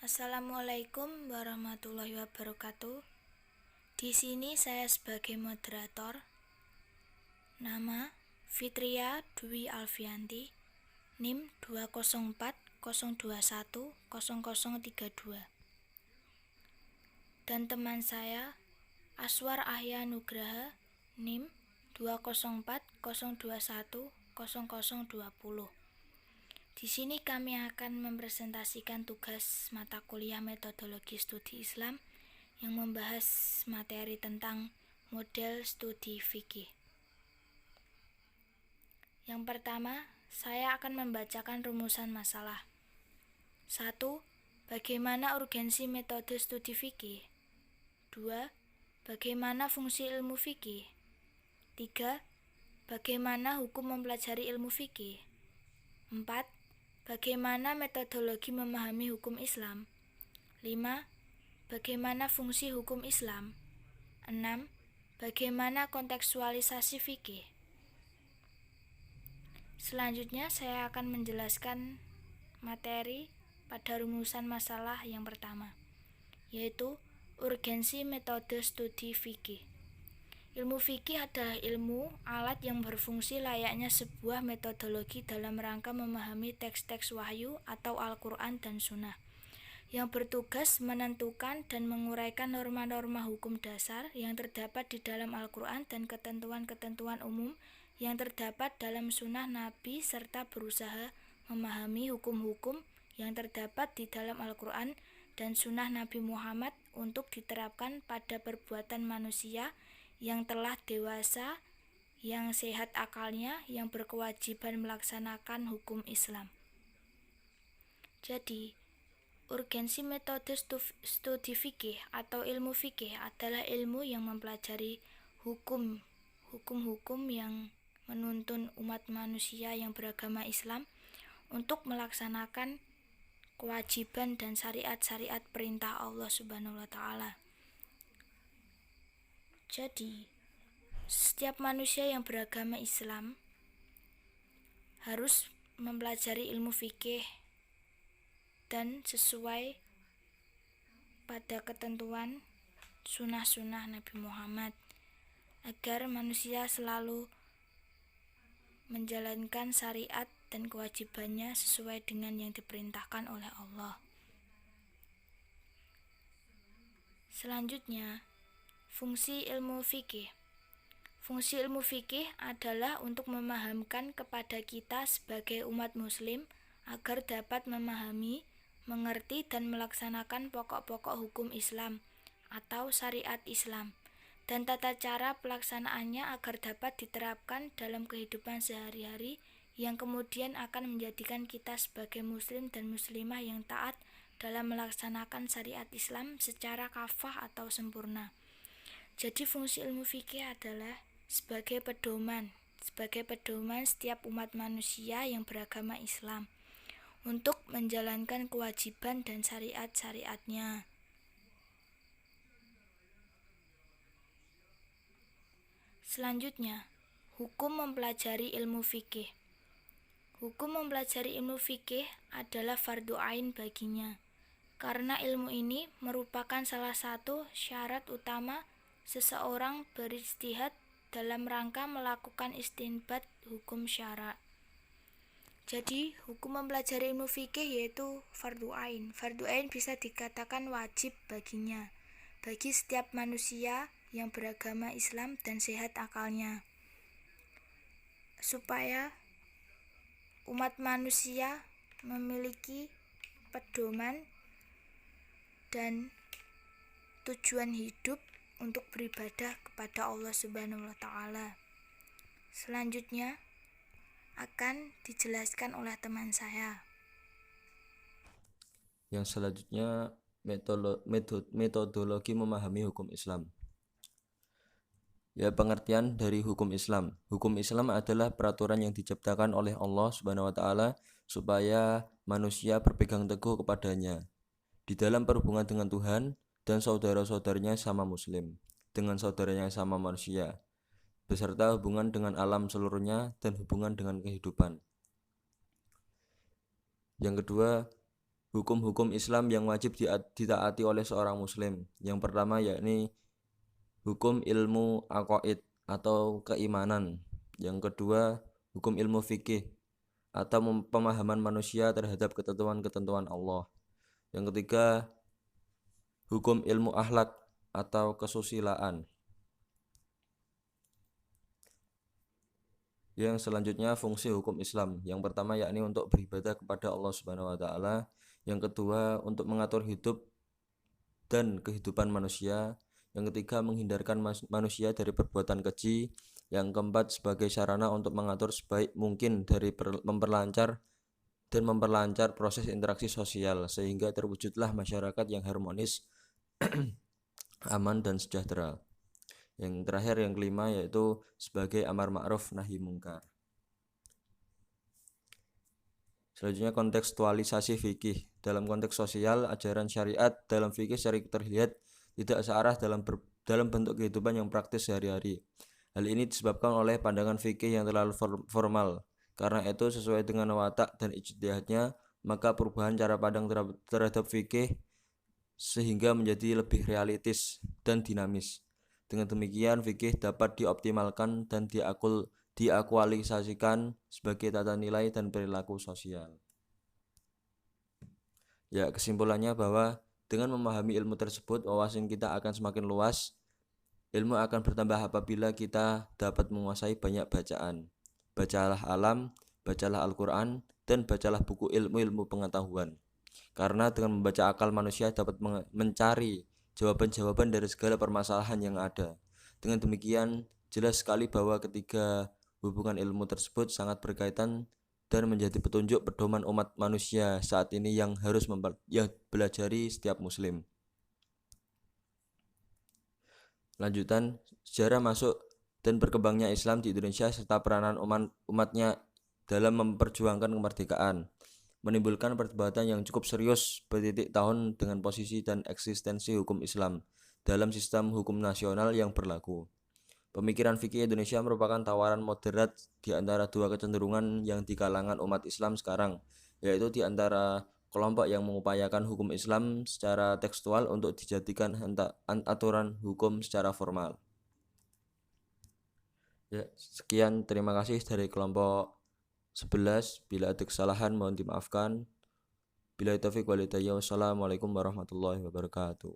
Assalamualaikum warahmatullahi wabarakatuh. Di sini saya sebagai moderator. Nama Fitria Dwi Alfianti, NIM 20402100032. Dan teman saya Aswar Ahya Nugraha, NIM 20402100020. Di sini kami akan mempresentasikan tugas mata kuliah metodologi studi Islam yang membahas materi tentang model studi fikih. Yang pertama, saya akan membacakan rumusan masalah. 1. Bagaimana urgensi metode studi fikih? 2. Bagaimana fungsi ilmu fikih? 3. Bagaimana hukum mempelajari ilmu fikih? 4. Bagaimana metodologi memahami hukum Islam? 5. Bagaimana fungsi hukum Islam? 6. Bagaimana kontekstualisasi fikih? Selanjutnya saya akan menjelaskan materi pada rumusan masalah yang pertama, yaitu urgensi metode studi fikih. Ilmu fikih adalah ilmu alat yang berfungsi layaknya sebuah metodologi dalam rangka memahami teks-teks wahyu atau Al-Quran dan Sunnah, yang bertugas menentukan dan menguraikan norma-norma hukum dasar yang terdapat di dalam Al-Quran dan ketentuan-ketentuan umum yang terdapat dalam Sunnah Nabi, serta berusaha memahami hukum-hukum yang terdapat di dalam Al-Quran dan Sunnah Nabi Muhammad untuk diterapkan pada perbuatan manusia yang telah dewasa, yang sehat akalnya, yang berkewajiban melaksanakan hukum Islam. Jadi, urgensi metode studi fikih atau ilmu fikih adalah ilmu yang mempelajari hukum-hukum yang menuntun umat manusia yang beragama Islam untuk melaksanakan kewajiban dan syariat-syariat perintah Allah Subhanahu wa Ta'ala. Jadi, setiap manusia yang beragama Islam harus mempelajari ilmu fikih dan sesuai pada ketentuan sunnah-sunnah Nabi Muhammad, agar manusia selalu menjalankan syariat dan kewajibannya sesuai dengan yang diperintahkan oleh Allah. Selanjutnya, fungsi ilmu fikih. Fungsi ilmu fikih adalah untuk memahamkan kepada kita sebagai umat muslim agar dapat memahami, mengerti dan melaksanakan pokok-pokok hukum Islam atau syariat Islam dan tata cara pelaksanaannya agar dapat diterapkan dalam kehidupan sehari-hari, yang kemudian akan menjadikan kita sebagai muslim dan muslimah yang taat dalam melaksanakan syariat Islam secara kafah atau sempurna. Jadi fungsi ilmu fikih adalah sebagai pedoman setiap umat manusia yang beragama Islam untuk menjalankan kewajiban dan syariat-syariatnya. Selanjutnya, hukum mempelajari ilmu fikih. Hukum mempelajari ilmu fikih adalah fardu ain baginya, karena ilmu ini merupakan salah satu syarat utama seseorang berijtihad dalam rangka melakukan istinbat hukum syara. Jadi, hukum mempelajari ilmu fikih yaitu fardu ain. Fardu ain bisa dikatakan wajib baginya, bagi setiap manusia yang beragama Islam dan sehat akalnya, supaya umat manusia memiliki pedoman dan tujuan hidup untuk beribadah kepada Allah Subhanahu wa Ta'ala. Selanjutnya akan dijelaskan oleh teman saya. Yang selanjutnya, metodologi memahami hukum Islam. Ya, pengertian dari hukum Islam. Hukum Islam adalah peraturan yang diciptakan oleh Allah Subhanahu wa Ta'ala supaya manusia berpegang teguh kepadanya di dalam perhubungan dengan Tuhan dan saudara-saudaranya sama muslim, dengan saudaranya sama manusia, beserta hubungan dengan alam seluruhnya dan hubungan dengan kehidupan. Yang kedua, Hukum-hukum Islam yang wajib ditaati oleh seorang muslim. Yang pertama yakni hukum ilmu aqaid atau keimanan. Yang kedua, hukum ilmu fikih atau pemahaman manusia terhadap ketentuan-ketentuan Allah. Yang ketiga, hukum ilmu akhlak atau kesusilaan. Yang selanjutnya fungsi hukum Islam. Yang pertama yakni untuk beribadah kepada Allah Subhanahu wa taala. Yang kedua untuk mengatur hidup dan kehidupan manusia. Yang ketiga menghindarkan manusia dari perbuatan keji. Yang keempat sebagai sarana untuk mengatur sebaik mungkin dari memperlancar proses interaksi sosial sehingga terwujudlah masyarakat yang harmonis, aman dan sejahtera. Yang terakhir yang kelima yaitu sebagai amar ma'ruf nahi mungkar. Selanjutnya kontekstualisasi fikih. Dalam konteks sosial, ajaran syariat dalam fikih secara terlihat tidak searah dalam bentuk kehidupan yang praktis sehari-hari. Hal ini disebabkan oleh pandangan fikih yang terlalu formal. Karena itu sesuai dengan watak dan ijtihadnya, maka perubahan cara pandang terhadap fikih sehingga menjadi lebih realistis dan dinamis. Dengan demikian, fikih dapat dioptimalkan dan diaktualisasikan sebagai tata nilai dan perilaku sosial. Ya, kesimpulannya bahwa dengan memahami ilmu tersebut, wawasan kita akan semakin luas. Ilmu akan bertambah apabila kita dapat menguasai banyak bacaan. Bacalah alam, bacalah Al-Quran, dan bacalah buku ilmu-ilmu pengetahuan. Karena dengan membaca akal manusia dapat mencari jawaban-jawaban dari segala permasalahan yang ada. Dengan demikian, jelas sekali bahwa ketiga hubungan ilmu tersebut sangat berkaitan dan menjadi petunjuk pedoman umat manusia saat ini yang harus belajari setiap muslim. Lanjutan, sejarah masuk dan berkembangnya Islam di Indonesia serta peranan umatnya dalam memperjuangkan kemerdekaan menimbulkan perdebatan yang cukup serius bertitik tahun dengan posisi dan eksistensi hukum Islam dalam sistem hukum nasional yang berlaku. Pemikiran fikih Indonesia merupakan tawaran moderat di antara dua kecenderungan yang di kalangan umat Islam sekarang, yaitu di antara kelompok yang mengupayakan hukum Islam secara tekstual untuk dijadikan aturan hukum secara formal. Ya, sekian, terima kasih dari kelompok 11. Bila ada kesalahan mohon dimaafkan. Billahi taufiq wal hidayah. Wassalamualaikum warahmatullahi wabarakatuh.